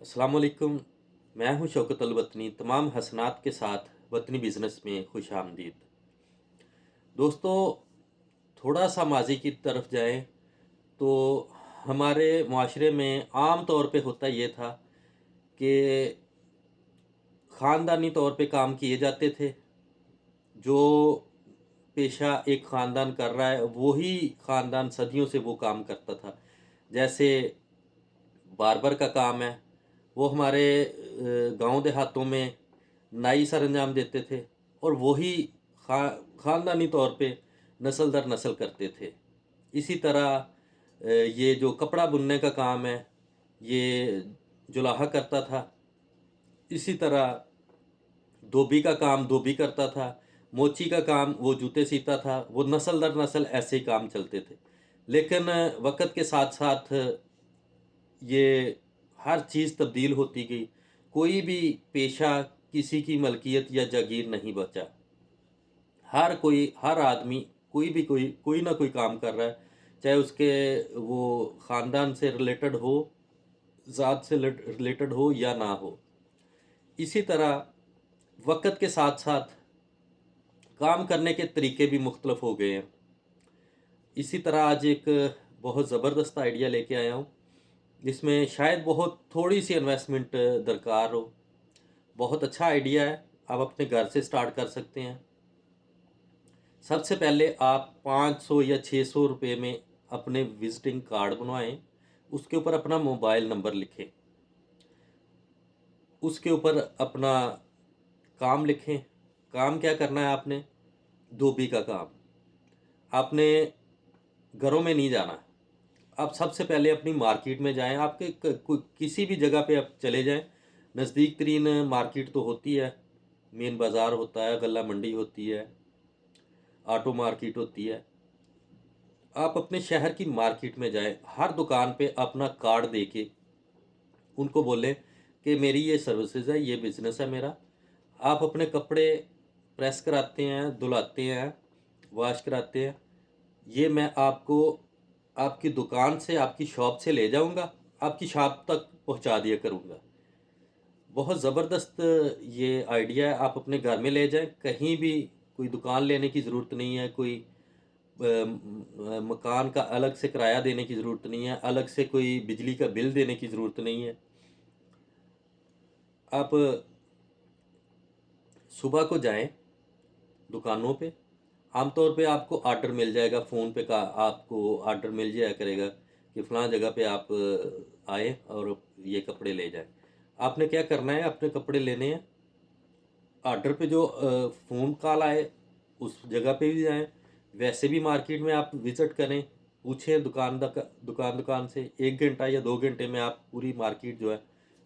अस्सलाम वालेकुम। मैं हूं शौकत अल वतनी। तमाम हसनात के साथ वतनी बिज़नेस में खुश आमदीद। दोस्तों, थोड़ा सा माजी की तरफ जाएं तो हमारे माशरे में आम तौर पे होता ये था कि ख़ानदानी तौर पे काम किए जाते थे। जो पेशा एक ख़ानदान कर रहा है वही ख़ानदान सदियों से वो काम करता था। जैसे बार्बर का काम है, वो हमारे गांव देहातों में नाई सरंजाम देते थे और वही खा ख़ानदानी तौर पे नस्ल दर नस्ल करते थे। इसी तरह ये जो कपड़ा बुनने का काम है, ये जुलाहा करता था। इसी तरह धोबी का काम धोबी करता था। मोची का काम वो जूते सीता था। वो नस्ल दर नस्ल ऐसे ही काम चलते थे। लेकिन वक़्त के साथ-साथ ये हर चीज़ तब्दील होती गई। कोई भी पेशा किसी की मलकियत या जागीर नहीं बचा। हर कोई, हर आदमी कोई ना कोई काम कर रहा है, चाहे उसके वो ख़ानदान से रिलेटेड हो, ज़ात से रिलेटेड हो या ना हो। इसी तरह वक़्त के साथ-साथ काम करने के तरीके भी मुख्तलिफ हो गए हैं। इसी तरह आज एक बहुत ज़बरदस्त आइडिया लेके आया हूँ, जिसमें शायद बहुत थोड़ी-सी इन्वेस्टमेंट दरकार हो। बहुत अच्छा आइडिया है, आप अपने घर से स्टार्ट कर सकते हैं। सबसे पहले आप 500 या 600 रुपए में अपने विज़िटिंग कार्ड बनवाएँ, उसके ऊपर अपना मोबाइल नंबर लिखें, उसके ऊपर अपना काम लिखें। काम क्या करना है आपने? धोबी का काम। आपने घरों में नहीं जाना। आप सबसे पहले अपनी मार्केट में जाएँ, आपके किसी भी जगह पे आप चले जाएँ, नज़दीक तरीन मार्केट तो होती है, मेन बाज़ार होता है, गल्ला मंडी होती है, ऑटो मार्केट होती है। आप अपने शहर की मार्केट में जाएँ, हर दुकान पे अपना कार्ड देके उनको बोलें कि मेरी ये सर्विसेज़ है, ये बिज़नेस है मेरा। आप अपने कपड़े प्रेस कराते हैं, धुलाते हैं, वॉश कराते हैं। ये मैं आपको आपकी दुकान से, आपकी शॉप से ले जाऊँगा, आपकी शॉप तक पहुँचा दिया करूँगा। बहुत ज़बरदस्त ये आइडिया है, आप अपने घर में ले जाएँ, कहीं भी कोई दुकान लेने की ज़रूरत नहीं है, कोई मकान का अलग से किराया देने की ज़रूरत नहीं है, अलग से कोई बिजली का बिल देने की ज़रूरत नहीं है। आप सुबह को जाएँ दुकानों पे, आमतौर पे आपको ऑर्डर मिल जाएगा, फ़ोन पे का आपको ऑर्डर मिल जाया करेगा कि फ़लाँ जगह पे आप आएँ और ये कपड़े ले जाएँ। आपने क्या करना है, अपने कपड़े लेने हैं, ऑर्डर पे जो फ़ोन कॉल आए, उस जगह पे भी जाएँ। वैसे भी मार्केट में आप विज़िट करें, पूछें दुकान से 1 घंटा या 2 घंटे में आप पूरी मार्केट जो है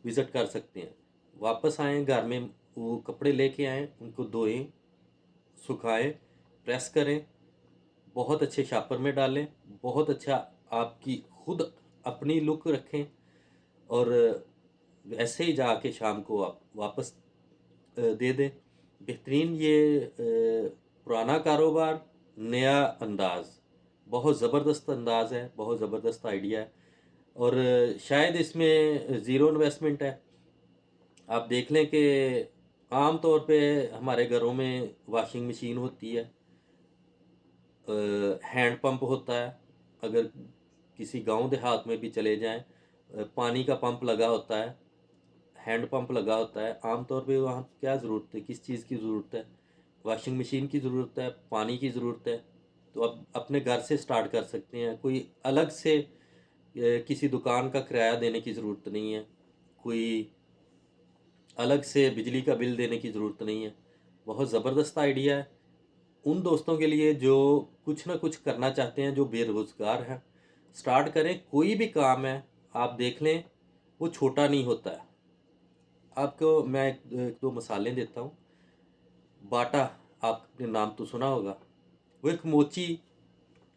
विज़िट कर सकते हैं। वापस आएँ घर में, वो कपड़े लेके आएँ, उनको धोएँ, सुखाएँ, प्रेस करें, बहुत अच्छे शापर में डालें, बहुत अच्छा आपकी खुद अपनी लुक रखें और ऐसे ही जाके शाम को आप वापस दे दें। बेहतरीन ये पुराना कारोबार, नया अंदाज़, बहुत ज़बरदस्त अंदाज़ है, बहुत ज़बरदस्त आइडिया है और शायद इसमें ज़ीरो इन्वेस्टमेंट है। आप देख लें कि आम तौर पे हमारे घरों में वॉशिंग मशीन होती है, हैंड पंप होता है, अगर किसी गांव देहात में भी चले जाएं, पानी का पंप लगा होता है, हैंड पंप लगा होता है। आम तौर पे वहाँ क्या ज़रूरत है, किस चीज़ की ज़रूरत है? वॉशिंग मशीन की ज़रूरत है, पानी की ज़रूरत है। तो आप अपने घर से स्टार्ट कर सकते हैं। कोई अलग से किसी दुकान का किराया देने की ज़रूरत नहीं है, कोई अलग से बिजली का बिल देने की ज़रूरत नहीं है। बहुत ज़बरदस्त आइडिया है उन दोस्तों के लिए जो कुछ ना कुछ करना चाहते हैं, जो बेरोज़गार हैं। स्टार्ट करें, कोई भी काम है, आप देख लें, वो छोटा नहीं होता है। आपको मैं 1-2 मिसालें देता हूँ। बाटा, आपने नाम तो सुना होगा। वो एक मोची,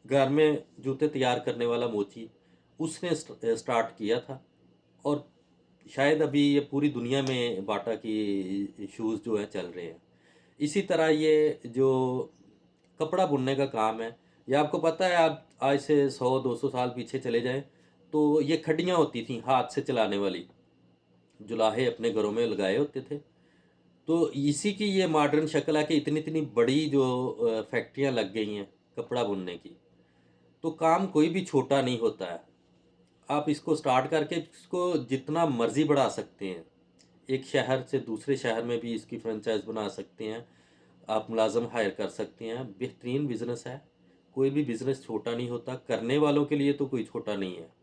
घर में जूते तैयार करने वाला मोची, उसने स्टार्ट किया था और शायद अभी ये पूरी दुनिया में बाटा की शूज़ जो हैं चल रहे हैं। इसी तरह ये जो कपड़ा बुनने का काम है, ये आपको पता है, आप आज से 100-200 साल पीछे चले जाएँ, तो ये खड्डियाँ होती थीं हाथ से चलाने वाली। जुलाहे अपने घरों में लगाए होते थे। तो इसी की ये मॉडर्न शक्ल है कि इतनी-इतनी बड़ी जो फैक्ट्रियाँ लग गई हैं कपड़ा बुनने की। तो काम कोई भी छोटा नहीं होता है। आप इसको स्टार्ट करके इसको जितना मर्ज़ी बढ़ा सकते हैं। एक शहर से दूसरे शहर में भी इसकी फ्रेंचाइज़ बना सकते हैं। आप मुलाज़िम हायर कर सकते हैं। बेहतरीन बिज़नेस है। कोई भी बिज़नेस छोटा नहीं होता। करने वालों के लिए तो कोई छोटा नहीं है।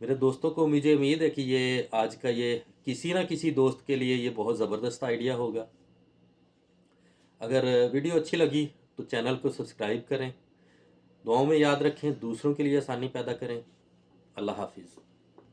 मेरे दोस्तों को मुझे उम्मीद है कि ये आज का ये किसी न किसी दोस्त के लिए ये बहुत ज़बरदस्त आइडिया होगा। अगर वीडियो अच्छी लगी तो चैनल को सब्सक्राइब करें। दुआओं में याद रखें, दूसरों के लिए आसानी पैदा करें। अल्लाह हाफ़िज़।